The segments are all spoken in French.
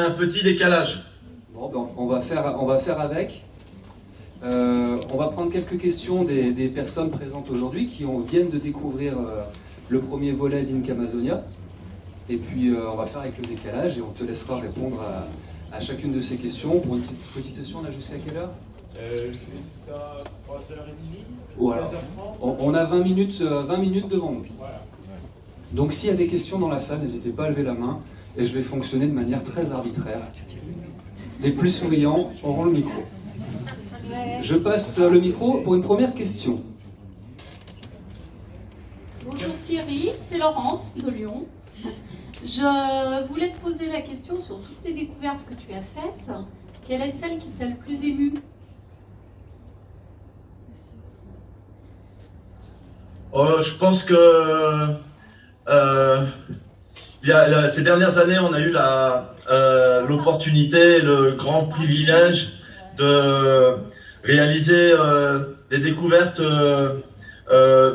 un petit décalage. Bon, ben, on va faire avec. On va prendre quelques questions des personnes présentes aujourd'hui qui viennent de découvrir le premier volet d'Inca Amazonia. Et puis on va faire avec le décalage et on te laissera répondre à chacune de ces questions. Pour une petite session, on a jusqu'à quelle heure? Jusqu'à 3h30. Voilà. On a 20 minutes devant nous. Voilà. Donc s'il y a des questions dans la salle, n'hésitez pas à lever la main et je vais fonctionner de manière très arbitraire. Les plus souriants auront le micro. Je passe le micro pour une première question. Bonjour Thierry, c'est Laurence de Lyon. Je voulais te poser la question sur toutes les découvertes que tu as faites. Quelle est celle qui t'a le plus ému? Je pense que ces dernières années, on a eu l'opportunité, le grand privilège de réaliser des découvertes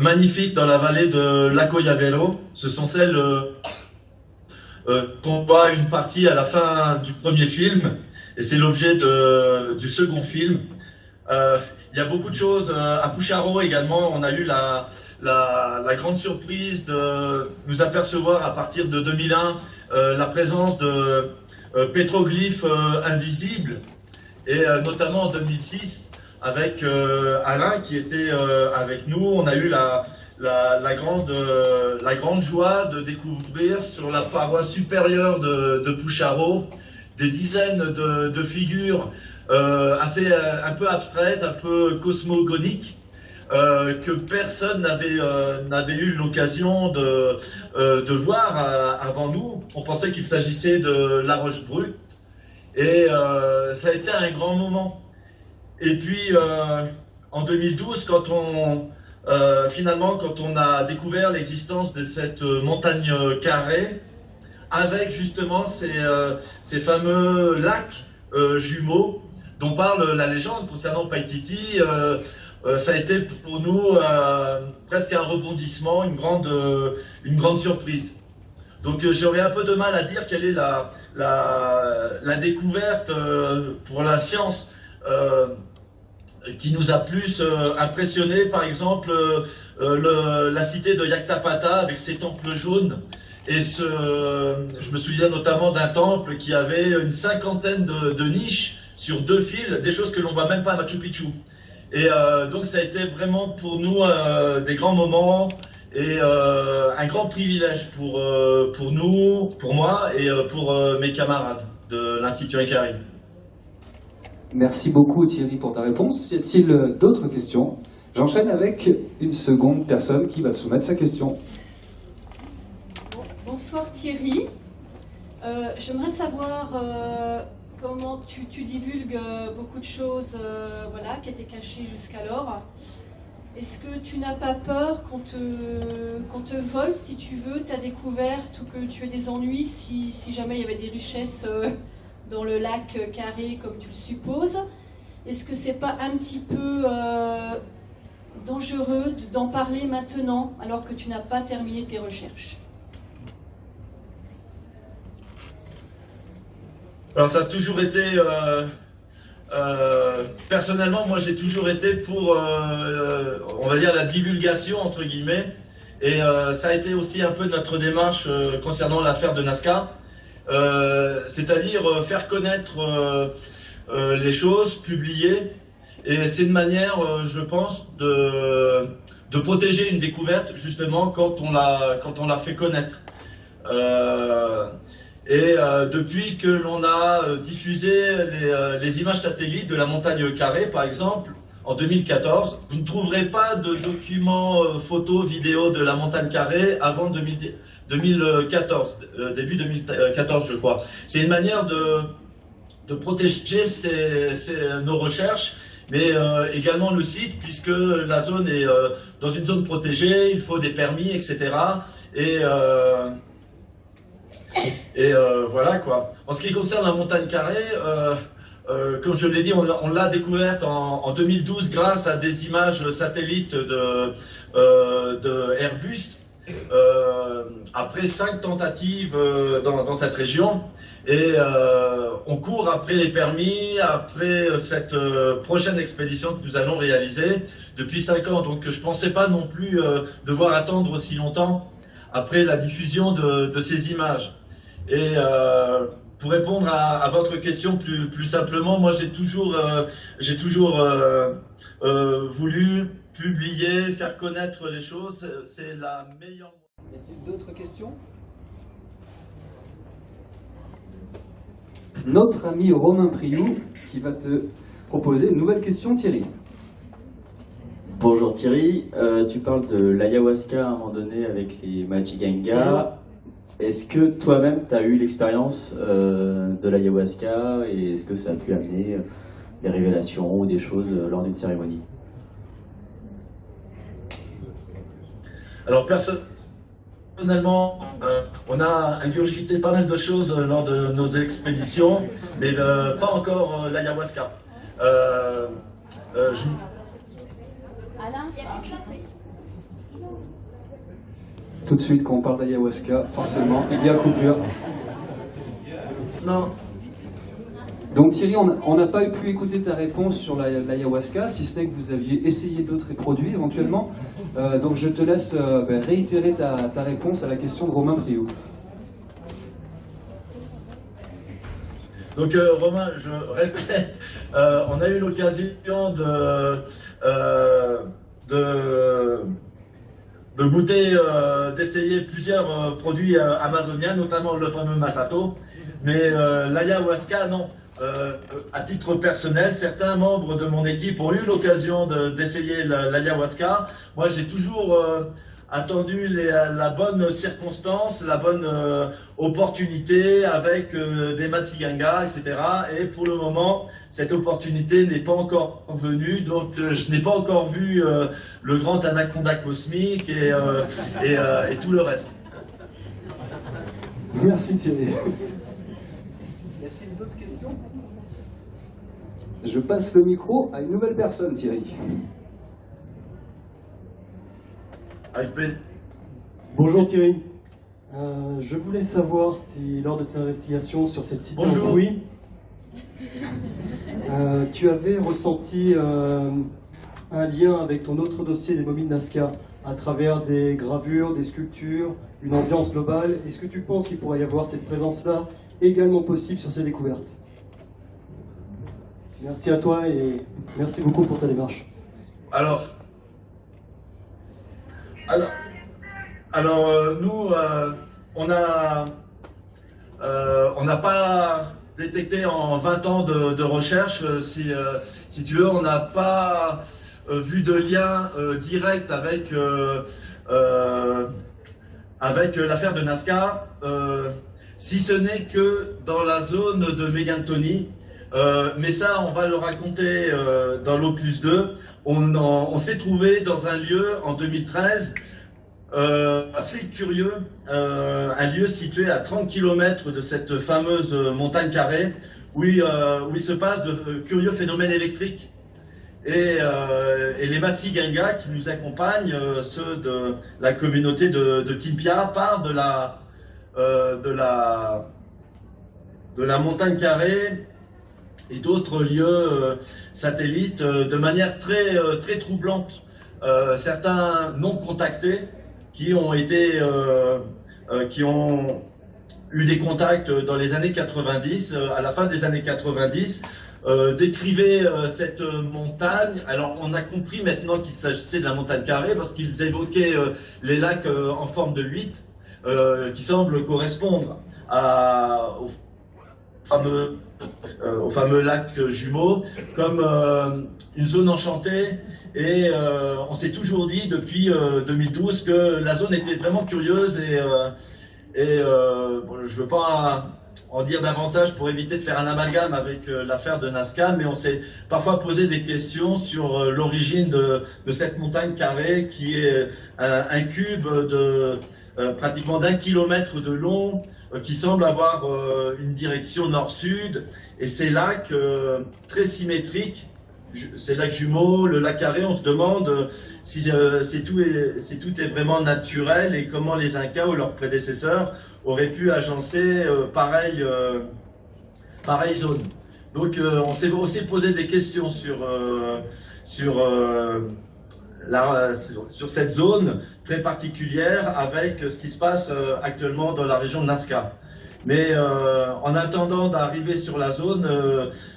magnifiques dans la vallée de l'Acoyavero. Ce sont celles qu'on voit une partie à la fin du premier film, et c'est l'objet du second film. Il y a beaucoup de choses. À Pucharo également, on a eu la grande surprise de nous apercevoir à partir de 2001 la présence de pétroglyphes invisibles, et notamment en 2006 avec Alain qui était avec nous. On a eu la grande joie de découvrir sur la paroi supérieure de Pucharo des dizaines de figures assez un peu abstraites, un peu cosmogoniques, que personne n'avait eu l'occasion de voir avant nous. On pensait qu'il s'agissait de La Roche Brute, et ça a été un grand moment. Et puis en 2012, quand on a découvert l'existence de cette montagne carrée, avec justement ces fameux lacs jumeaux dont parle la légende concernant Paititi, ça a été pour nous presque un rebondissement, une grande surprise. Donc j'aurais un peu de mal à dire quelle est la découverte pour la science qui nous a plus impressionné. Par exemple la cité de Yaktapata avec ses temples jaunes. Et je me souviens notamment d'un temple qui avait une cinquantaine de niches sur 2 fils, des choses que l'on voit même pas à Machu Picchu. Et donc ça a été vraiment pour nous des grands moments et un grand privilège pour nous, pour moi et pour mes camarades de l'Institut Incari. Merci beaucoup Thierry pour ta réponse. Y a-t-il d'autres questions? J'enchaîne avec une seconde personne qui va te soumettre sa question. Bonsoir Thierry. J'aimerais savoir comment tu divulgues beaucoup de choses voilà, qui étaient cachées jusqu'alors. Est-ce que tu n'as pas peur qu'on te vole, si tu veux, ta découverte, ou que tu aies des ennuis si jamais il y avait des richesses dans le lac carré comme tu le supposes? Est-ce que c'est pas un petit peu dangereux d'en parler maintenant alors que tu n'as pas terminé tes recherches? Alors ça a toujours été, personnellement, moi j'ai toujours été pour, on va dire, la divulgation entre guillemets, et ça a été aussi un peu notre démarche concernant l'affaire de Nazca, c'est-à-dire faire connaître les choses, publier, et c'est une manière, je pense, de protéger une découverte justement quand on l'a fait connaître. Et depuis que l'on a diffusé les images satellites de la montagne carrée, par exemple, en 2014, vous ne trouverez pas de documents photos, vidéos de la montagne carrée avant 2014, début 2014 je crois. C'est une manière de protéger nos recherches, mais également le site, puisque la zone est dans une zone protégée, il faut des permis, etc. Et voilà quoi. En ce qui concerne la montagne carrée, comme je l'ai dit, on l'a découverte en 2012 grâce à des images satellites de Airbus. après 5 tentatives dans cette région. Et on court après les permis, après cette prochaine expédition que nous allons réaliser depuis 5 ans. Donc je ne pensais pas non plus devoir attendre aussi longtemps après la diffusion de ces images. Et pour répondre à votre question plus simplement, moi j'ai toujours voulu publier, faire connaître les choses. C'est la meilleure... Y a-t-il d'autres questions? Notre ami Romain Priou qui va te proposer une nouvelle question, Thierry. Bonjour Thierry, tu parles de l'ayahuasca à un moment donné avec les Machiganga. Est-ce que toi-même tu as eu l'expérience de l'ayahuasca et est-ce que ça a pu amener des révélations ou des choses lors d'une cérémonie? Alors personnellement, on a ingurgité pas mal de choses lors de nos expéditions, mais pas encore l'ayahuasca. Alain, Tout de suite, quand on parle d'ayahuasca, forcément, il y a coupure. Non. Donc Thierry, on n'a pas pu écouter ta réponse sur l'ayahuasca, si ce n'est que vous aviez essayé d'autres produits éventuellement. Donc je te laisse réitérer ta réponse à la question de Romain Priou. Donc Romain, je répète, on a eu l'occasion de goûter, d'essayer plusieurs produits amazoniens, notamment le fameux Masato, mais l'ayahuasca, non. À titre personnel, certains membres de mon équipe ont eu l'occasion d'essayer l'ayahuasca. Moi, j'ai toujours attendu la bonne circonstance, la bonne opportunité avec des Matsiganga, etc. Et pour le moment, cette opportunité n'est pas encore venue, donc je n'ai pas encore vu le grand anaconda cosmique et tout le reste. Merci Thierry. Y a-t-il d'autres questions? Je passe le micro à une nouvelle personne, Thierry. Bonjour Thierry, je voulais savoir si lors de tes investigations sur cette cité enfouie, tu avais ressenti un lien avec ton autre dossier des momies de Nazca à travers des gravures, des sculptures, une ambiance globale. Est-ce que tu penses qu'il pourrait y avoir cette présence-là également possible sur ces découvertes? Merci à toi et merci beaucoup pour ta démarche. Alors, nous, on n'a pas détecté en 20 ans de recherche, si tu veux, on n'a pas vu de lien direct avec l'affaire de Nazca, si ce n'est que dans la zone de Megantoni. Mais ça, on va le raconter dans l'opus 2. On s'est trouvé dans un lieu en 2013 assez curieux, un lieu situé à 30 km de cette fameuse montagne carrée où il se passe de curieux phénomènes électriques. Et les Matsiganga qui nous accompagnent, ceux de la communauté de Timpia, parlent de la montagne carrée et d'autres lieux satellites de manière très troublante. Certains non contactés qui ont eu des contacts dans les années 90, à la fin des années 90, décrivaient cette montagne. Alors on a compris maintenant qu'il s'agissait de la montagne carrée parce qu'ils évoquaient les lacs en forme de 8 qui semblent correspondre au fameux lac jumeau comme une zone enchantée. Et on s'est toujours dit depuis 2012 que la zone était vraiment curieuse et bon, je ne veux pas en dire davantage pour éviter de faire un amalgame avec l'affaire de Nazca, mais on s'est parfois posé des questions sur l'origine de cette montagne carrée qui est un cube de pratiquement d'1 kilomètre de long, qui semble avoir une direction nord-sud, et ces lacs très symétriques lacs jumeaux, le lac Carré, on se demande si tout est vraiment naturel et comment les Incas ou leurs prédécesseurs auraient pu agencer pareille zone. Donc on s'est aussi posé des questions sur cette zone très particulière avec ce qui se passe actuellement dans la région de Nazca. Mais en attendant d'arriver sur la zone,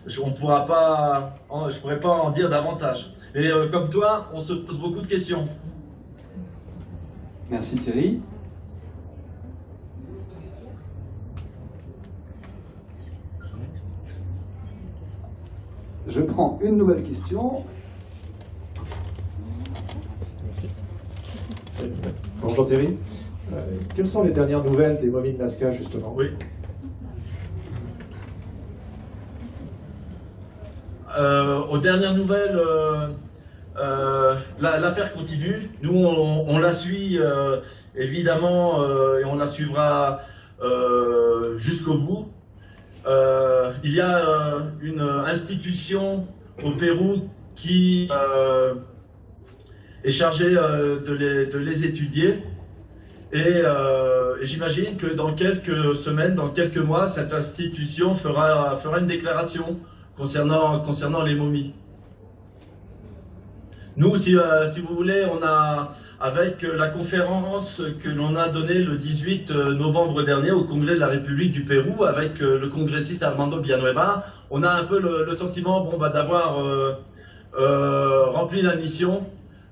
je ne pourrais pas en dire davantage. Mais comme toi, on se pose beaucoup de questions. Merci Thierry. Je prends une nouvelle question. Bonjour Thierry. Quelles sont les dernières nouvelles des momies de Nazca, justement? Oui. Aux dernières nouvelles, l'affaire continue. Nous, on la suit évidemment et on la suivra jusqu'au bout. Il y a une institution au Pérou qui est chargée de les étudier. Et j'imagine que dans quelques semaines, dans quelques mois, cette institution fera une déclaration concernant les momies. Nous, si vous voulez, on a, avec la conférence que l'on a donnée le 18 novembre dernier au Congrès de la République du Pérou, avec le congressiste Armando Villanueva, on a un peu le sentiment d'avoir rempli la mission.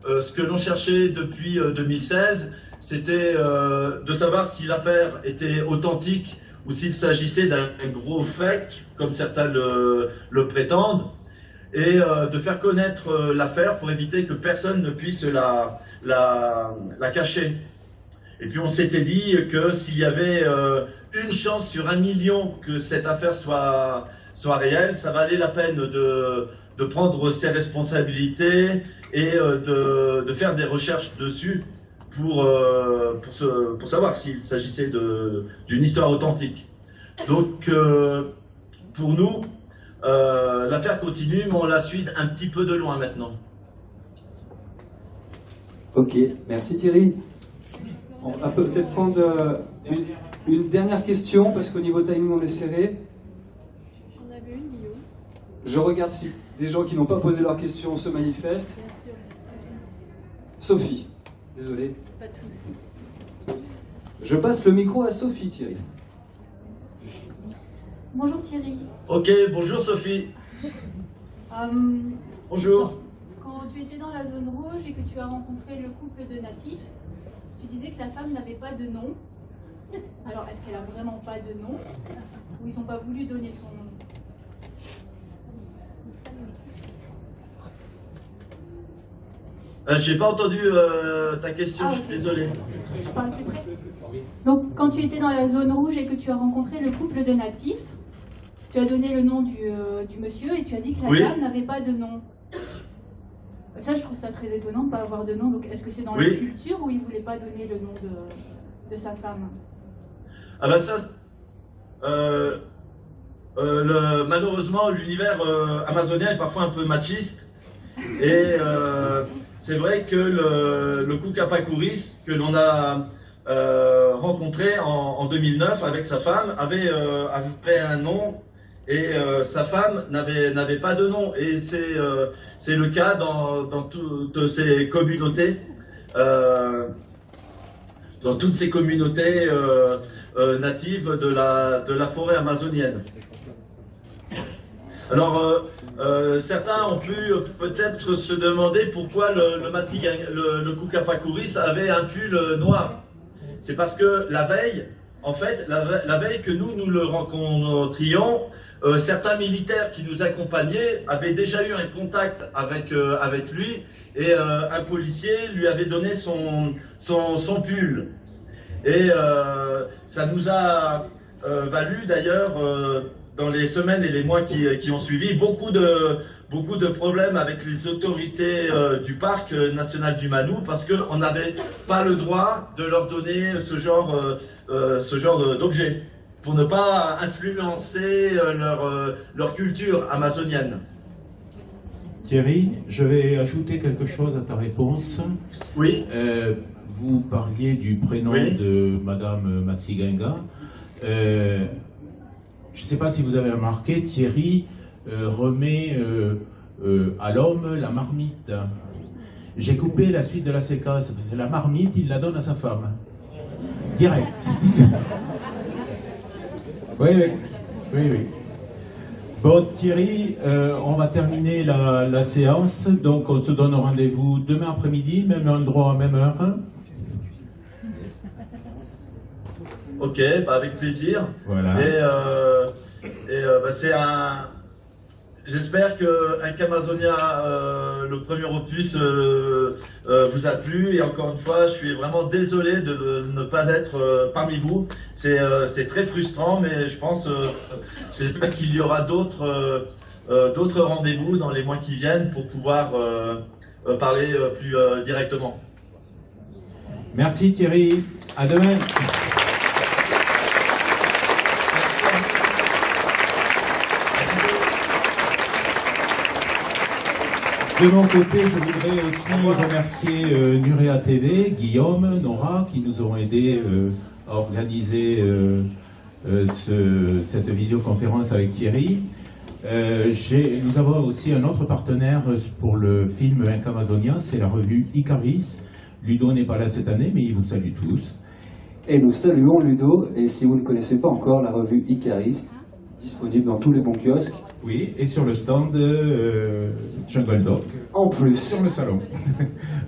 Ce que l'on cherchait depuis 2016, c'était de savoir si l'affaire était authentique ou s'il s'agissait d'un gros fake, comme certains le prétendent, et de faire connaître l'affaire pour éviter que personne ne puisse la cacher. Et puis on s'était dit que s'il y avait une chance sur 1 million que cette affaire soit réelle, ça valait la peine de prendre ses responsabilités et de faire des recherches dessus pour savoir s'il s'agissait d'une histoire authentique. Donc pour nous, l'affaire continue, mais on la suit un petit peu de loin maintenant. Ok, merci Thierry. On peut peut-être prendre une dernière question, parce qu'au niveau timing on est serré. J'en avais une, Guillaume. Je regarde si des gens qui n'ont pas posé leur question se manifestent. Bien sûr, bien sûr. Sophie, désolé. Pas de souci. Je passe le micro à Sophie, Thierry. Bonjour Thierry. Ok, bonjour Sophie. Bonjour. Quand tu étais dans la zone rouge et que tu as rencontré le couple de natifs, tu disais que la femme n'avait pas de nom. Alors, est-ce qu'elle a vraiment pas de nom? Ou ils n'ont pas voulu donner son nom? J'ai pas entendu ta question, je suis désolé. Je parle plus près. Donc, quand tu étais dans la zone rouge et que tu as rencontré le couple de natifs, tu as donné le nom du monsieur et tu as dit que la femme n'avait pas de nom. Ça, je trouve ça très étonnant de ne pas avoir de nom. Donc, est-ce que c'est dans la culture ou il ne voulait pas donner le nom de sa femme? Ah ben ça, malheureusement, l'univers amazonien est parfois un peu machiste. Et c'est vrai que le Kukapakuris, que l'on a rencontré en 2009 avec sa femme, avait un nom et sa femme n'avait pas de nom. Et c'est le cas dans toutes ces communautés. Dans toutes ces communautés natives de la forêt amazonienne. Alors, certains ont pu peut-être se demander pourquoi le Kukapakuris avait un pull noir. C'est parce que la veille, en fait, la veille que nous le rencontrions, certains militaires qui nous accompagnaient avaient déjà eu un contact avec lui et un policier lui avait donné son pull. Et ça nous a valu d'ailleurs dans les semaines et les mois qui ont suivi beaucoup de problèmes avec les autorités du parc national du Manu parce qu'on n'avait pas le droit de leur donner ce genre d'objet pour ne pas influencer leur culture amazonienne. Thierry, je vais ajouter quelque chose à ta réponse. Oui. Vous parliez du prénom de Madame Matsigenga. Je ne sais pas si vous avez remarqué, Thierry remet à l'homme la marmite. J'ai coupé la suite de la séquence, parce que la marmite, il la donne à sa femme. Direct. Oui. Bon, Thierry, on va terminer la séance, donc on se donne rendez-vous demain après-midi, même endroit, même heure. Ok, bah avec plaisir. Voilà. C'est un... J'espère que Incamazonia, le premier opus, vous a plu. Et encore une fois, je suis vraiment désolé de ne pas être parmi vous. C'est très frustrant, mais je pense, j'espère qu'il y aura d'autres rendez-vous dans les mois qui viennent pour pouvoir parler plus directement. Merci Thierry. À demain. De mon côté, je voudrais aussi remercier Nurea TV, Guillaume, Nora, qui nous ont aidés à organiser cette visioconférence avec Thierry. Nous avons aussi un autre partenaire pour le film Incamazonia, c'est la revue Icaris. Ludo n'est pas là cette année, mais il vous salue tous. Et nous saluons Ludo, et si vous ne connaissez pas encore la revue Icaris, disponible dans tous les bons kiosques. Oui, et sur le stand Jungle Dog. En plus. Sur le salon.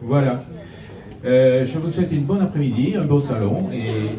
Voilà. Je vous souhaite une bonne après-midi, un beau salon. Et